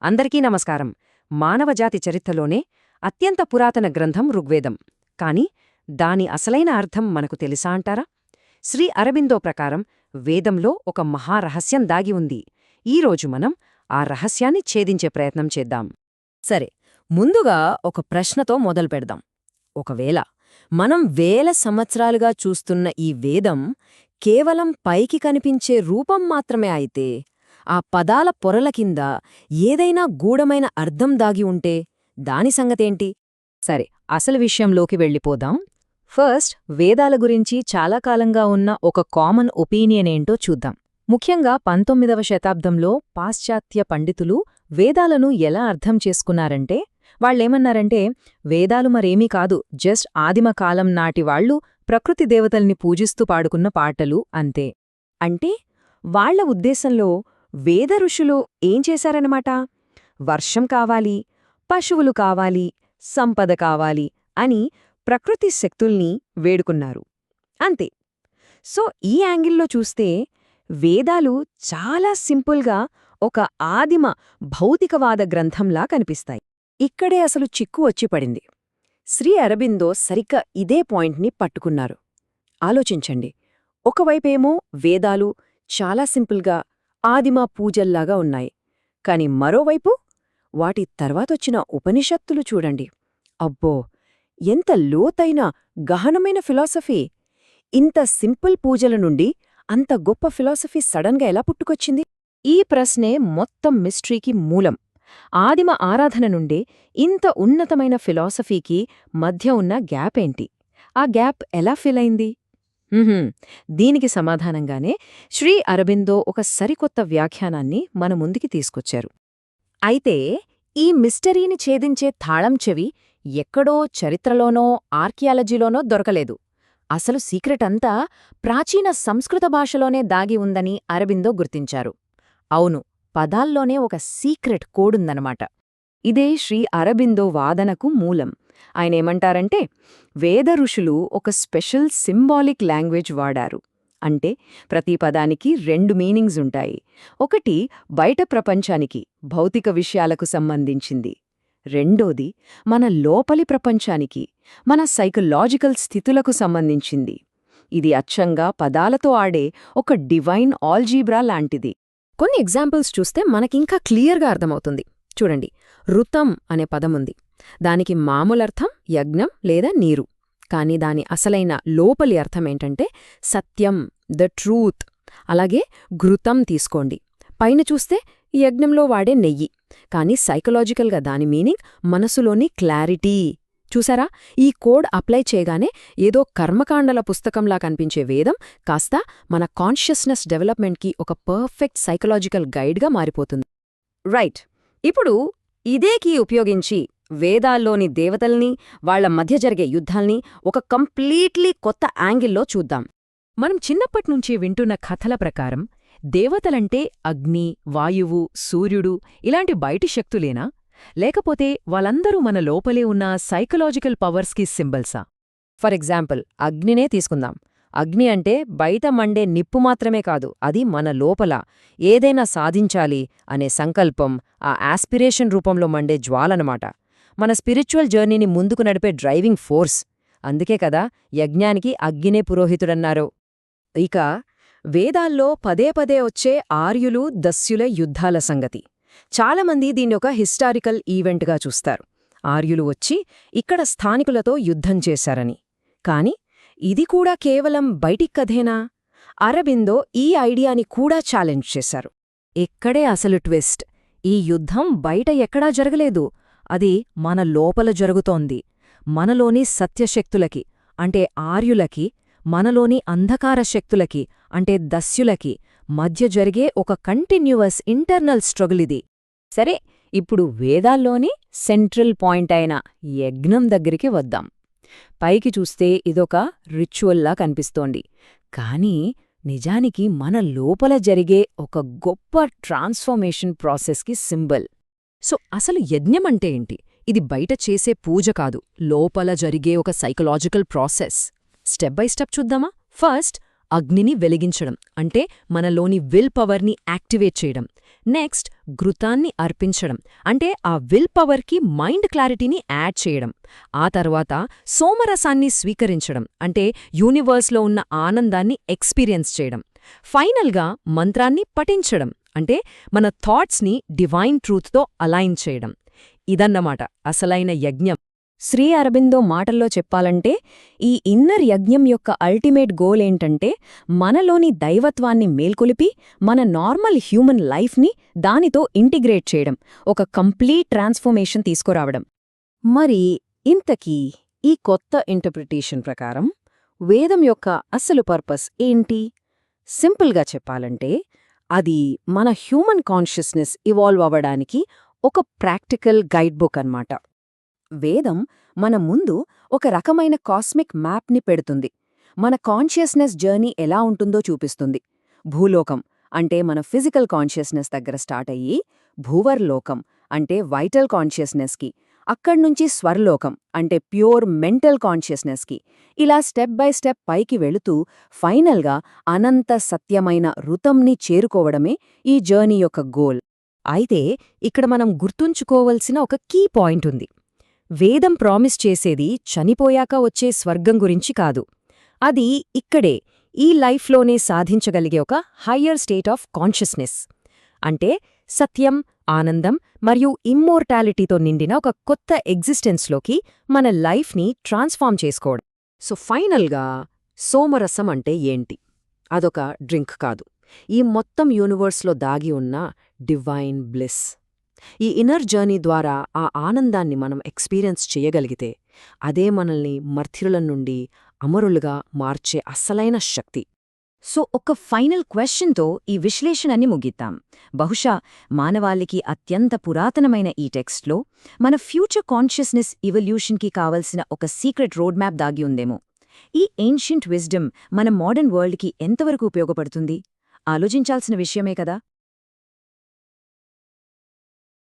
అందరికీ నమస్కారం. మానవజాతి చరిత్రలోనే అత్యంత పురాతన గ్రంథం ఋగ్వేదం. కాని దాని అసలైన అర్థం మనకు తెలుసా అంటారా? శ్రీ అరబిందో ప్రకారం వేదంలో ఒక మహారహస్యం దాగి ఉంది. ఈరోజు మనం ఆ రహస్యాన్ని ఛేదించే ప్రయత్నం చేద్దాం. సరే, ముందుగా ఒక ప్రశ్నతో మొదలుపెడదాం. ఒకవేళ మనం వేల సంవత్సరాలుగా చూస్తున్న ఈ వేదం కేవలం పైకి కనిపించే రూపం మాత్రమే అయితే, ఆ పదాల పొరల కింద ఏదైనా గూఢమైన అర్థం దాగి ఉంటే దాని సంగతేంటి? సరే, అసలు విషయంలోకి వెళ్ళిపోదాం. ఫస్ట్, వేదాల గురించి చాలా కాలంగా ఉన్న ఒక కామన్ ఒపీనియన్ ఏంటో చూద్దాం. ముఖ్యంగా 19వ శతాబ్దంలో పాశ్చాత్య పండితులు వేదాలను ఎలా అర్థం చేసుకున్నారంటే, వాళ్ళేమన్నారంటే, వేదాలు మరేమీ కాదు, జస్ట్ ఆదిమ కాలం నాటి వాళ్లు ప్రకృతి దేవతల్ని పూజిస్తూ పాడుకున్న పాటలు అంతే. అంటే వాళ్ల ఉద్దేశంలో వేద ఋషులు ఏం చేశారన్నమాట? వర్షం కావాలి, పశువులు కావాలి, సంపద కావాలి అని ప్రకృతి శక్తుల్ని వేడుకున్నారు అంతే. సో ఈ యాంగిల్లో చూస్తే వేదాలు చాలా సింపుల్గా ఒక ఆదిమ భౌతికవాద గ్రంథంలా కనిపిస్తాయి. ఇక్కడే అసలు చిక్కు వచ్చి పడింది. శ్రీ అరబిందో సరిగ్గా ఇదే పాయింట్ని పట్టుకున్నారు. ఆలోచించండి, ఒకవైపేమో వేదాలు చాలా సింపుల్గా ఆదిమ పూజల్లాగా ఉన్నాయి. కాని మరోవైపు వాటి తర్వాతొచ్చిన ఉపనిషత్తులు చూడండి. అబ్బో, ఎంత లోతైన గహనమైన ఫిలాసఫీ! ఇంత సింపుల్ పూజల నుండి అంత గొప్ప ఫిలాసఫీ సడన్గా ఎలా పుట్టుకొచ్చింది? ఈ ప్రశ్నే మొత్తం మిస్ట్రీకి మూలం. ఆదిమ ఆరాధన నుండే ఇంత ఉన్నతమైన ఫిలాసఫీకి మధ్య ఉన్న గ్యాప్ ఏంటి? ఆ గ్యాప్ ఎలా ఫిల్ అయింది? దీనికి సమాధానంగానే శ్రీ అరబిందో ఒక సరికొత్త వ్యాఖ్యానాన్ని మన ముందుకి తీసుకొచ్చారు. అయితే ఈ మిస్టరీని ఛేదించే తాళం చెవి ఎక్కడో చరిత్రలోనో ఆర్కియాలజీలోనో దొరకలేదు. అసలు సీక్రెట్ అంతా ప్రాచీన సంస్కృత భాషలోనే దాగి ఉందని అరబిందో గుర్తించారు. అవును, పదాల్లోనే ఒక సీక్రెట్ కోడుందనమాట. ఇదే శ్రీ అరబిందో వాదనకు మూలం. ఆయనేమంటారంటే, వేద ఋషులు ఒక స్పెషల్ సింబాలిక్ లాంగ్వేజ్ వాడారు. అంటే ప్రతి పదానికి రెండు మీనింగ్స్ ఉంటాయి. ఒకటి బయట ప్రపంచానికి, భౌతిక విషయాలకు సంబంధించింది. రెండోది మన లోపలి ప్రపంచానికి, మన సైకలాజికల్ స్థితులకు సంబంధించింది. ఇది అచ్చంగా పదాలతో ఆడే ఒక డివైన్ ఆల్జీబ్రా లాంటిది. కొన్ని ఎగ్జాంపుల్స్ చూస్తే మనకింకా క్లియర్గా అర్థమవుతుంది. చూడండి, ఋతం అనే పదముంది. దానికి మామూలర్థం యజ్ఞం లేదా నీరు. కాని దాని అసలైన లోపలి అర్థమేంటంటే సత్యం, ద ట్రూత్. అలాగే ఘృతం తీసుకోండి. పైన చూస్తే యజ్ఞంలో వాడే నెయ్యి, కాని సైకలాజికల్గా దాని మీనింగ్ మనసులోని క్లారిటీ. చూసారా? ఈ కోడ్ అప్లై చేయగానే ఏదో కర్మకాండల పుస్తకంలా కనిపించే వేదం కాస్త మన కాన్షియస్నెస్ డెవలప్మెంట్కి ఒక పర్ఫెక్ట్ సైకలాజికల్ గైడ్గా మారిపోతుంది. రైట్, ఇప్పుడు ఇదే కీ ఉపయోగించి వేదాల్లోని దేవతల్ని, వాళ్ల మధ్య జరిగే యుద్ధాల్ని ఒక కంప్లీట్లీ కొత్త యాంగిల్లో చూద్దాం. మనం చిన్నప్పట్నుంచి వింటున్న కథల ప్రకారం దేవతలంటే అగ్ని, వాయువు, సూర్యుడు ఇలాంటి బయటి శక్తులేనా? లేకపోతే వాళ్ళందరూ మన లోపలే ఉన్న సైకలాజికల్ పవర్స్కి సింబల్సా? ఫర్ ఎగ్జాంపుల్, అగ్నినే తీసుకుందాం. అగ్ని అంటే బయట మండే నిప్పు మాత్రమే కాదు, అది మన లోపల ఏదైనా సాధించాలి అనే సంకల్పం, ఆ ఆస్పిరేషన్ రూపంలో మండే జ్వాలనమాట. మన స్పిరిచువల్ జర్నీని ముందుకు నడిపే డ్రైవింగ్ ఫోర్స్. అందుకే కదా యజ్ఞానికి అగ్నినే పురోహితుడన్నారు. ఇక వేదాల్లో పదే పదే వచ్చే ఆర్యులు, దస్యుల యుద్ధాల సంగతి. చాలామంది దీన్ని ఒక హిస్టారికల్ ఈవెంట్గా చూస్తారు. ఆర్యులు వచ్చి ఇక్కడ స్థానికులతో యుద్ధం చేశారని. కాని ఇది కూడా కేవలం బయటికి కథేనా? అరబిందో ఈ ఐడియాని కూడా ఛాలెంజ్ చేశారు. ఇక్కడే అసలు ట్విస్ట్. ఈ యుద్ధం బయట ఎక్కడా జరగలేదు, అది మన లోపల జరుగుతోంది. మనలోని సత్యశక్తులకి అంటే ఆర్యులకి, మనలోని అంధకార శక్తులకి అంటే దస్యులకి మధ్య జరిగే ఒక కంటిన్యూవస్ ఇంటర్నల్ స్ట్రగుల్ ఇది. సరే, ఇప్పుడు వేదాల్లోని సెంట్రల్ పాయింట్ అయిన యజ్ఞం దగ్గరికి వద్దాం. పైకి చూస్తే ఇదొక రిచువల్లా కనిపిస్తోంది. కానీ నిజానికి మన లోపల జరిగే ఒక గొప్ప ట్రాన్స్ఫర్మేషన్ ప్రాసెస్కి సింబల్. సో అసలు యజ్ఞమంటే ఏంటి? ఇది బయట చేసే పూజ కాదు, లోపల జరిగే ఒక psychological process. Step by step చూద్దామా? ఫస్ట్, అగ్నిని వెలిగించడం అంటే మనలోని విల్ పవర్ని యాక్టివేట్ చేయడం. నెక్స్ట్ ఘృతాన్ని అర్పించడం, అంటే ఆ విల్ పవర్కి మైండ్ క్లారిటీని యాడ్ చేయడం. ఆ తర్వాత సోమరసాన్ని స్వీకరించడం, అంటే యూనివర్స్లో ఉన్న ఆనందాన్ని ఎక్స్పీరియన్స్ చేయడం. ఫైనల్గా మంత్రాన్ని పఠించడం, అంటే మన థాట్స్ని డివైన్ ట్రూత్తో అలైన్ చేయడం. ఇదన్నమాట అసలైన యజ్ఞం. శ్రీ అరబిందో మాటల్లో చెప్పాలంటే ఈ ఇన్నర్ యజ్ఞం యొక్క అల్టిమేట్ గోల్ ఏంటంటే మనలోని దైవత్వాన్ని మేల్కొలిపి మన నార్మల్ హ్యూమన్ లైఫ్ని దానితో ఇంటిగ్రేట్ చేయడం, ఒక కంప్లీట్ ట్రాన్స్ఫర్మేషన్ తీసుకురావడం. మరి ఇంతకీ ఈ కొత్త ఇంటర్ప్రిటేషన్ ప్రకారం వేదం యొక్క అసలు పర్పస్ ఏంటి? సింపుల్గా చెప్పాలంటే అది మన హ్యూమన్ కాన్షియస్నెస్ ఇవాల్వ్ అవ్వడానికి ఒక ప్రాక్టికల్ గైడ్ బుక్ అన్నమాట. వేదం మన ముందు ఒక రకమైన కాస్మిక్ మ్యాప్ని పెడుతుంది. మన కాన్షియస్నెస్ జర్నీ ఎలా ఉంటుందో చూపిస్తుంది. భూలోకం అంటే మన ఫిజికల్ కాన్షియస్నెస్ దగ్గర స్టార్ట్ అయ్యి, భూవర్లోకం అంటే వైటల్ కాన్షియస్నెస్కి, అక్కడ్నుంచి స్వర్లోకం అంటే ప్యూర్ మెంటల్ కాన్షియస్నెస్కి, ఇలా స్టెప్ బై స్టెప్ పైకి వెళుతూ ఫైనల్గా అనంత సత్యమైన ఋతంని చేరుకోవడమే ఈ జర్నీ యొక్క గోల్. అయితే ఇక్కడ మనం గుర్తుంచుకోవలసిన ఒక కీ పాయింట్ ఉంది. వేదం ప్రామిస్ చేసేది చనిపోయాక వచ్చే స్వర్గం గురించి కాదు. అది ఇక్కడే, ఈ లైఫ్లోనే సాధించగలిగే ఒక హయ్యర్ స్టేట్ ఆఫ్ కాన్షియస్నెస్. అంటే సత్యం, ఆనందం మరియు ఇమ్మోర్టాలిటీతో నిండిన ఒక కొత్త ఎగ్జిస్టెన్స్లోకి మన లైఫ్ని ట్రాన్స్ఫార్మ్ చేసుకోవడం. సో ఫైనల్గా సోమరసం అంటే ఏంటి? అదొక డ్రింక్ కాదు. ఈ మొత్తం యూనివర్స్లో దాగి ఉన్న డివైన్ బ్లిస్. ఈ ఇన్నర్ జర్నీ ద్వారా ఆ ఆనందాన్ని మనం ఎక్స్పీరియన్స్ చేయగలిగితే అదే మనల్ని మర్త్యుల నుండి అమరులుగా మార్చే అస్సలైన శక్తి. సో ఒక ఫైనల్ క్వశ్చన్తో ఈ విశ్లేషణని ముగిద్దాం. బహుశా మానవాళికి అత్యంత పురాతనమైన ఈ టెక్స్ట్లో మన ఫ్యూచర్ కాన్షియస్నెస్ ఇవల్యూషన్కి కావలసిన ఒక సీక్రెట్ రోడ్ మ్యాప్ దాగి ఉందేమో. ఈ ఏన్షియంట్ విజ్డమ్ మన మోడర్న్ వరల్డ్కి ఎంతవరకు ఉపయోగపడుతుంది? ఆలోచించాల్సిన విషయమే కదా.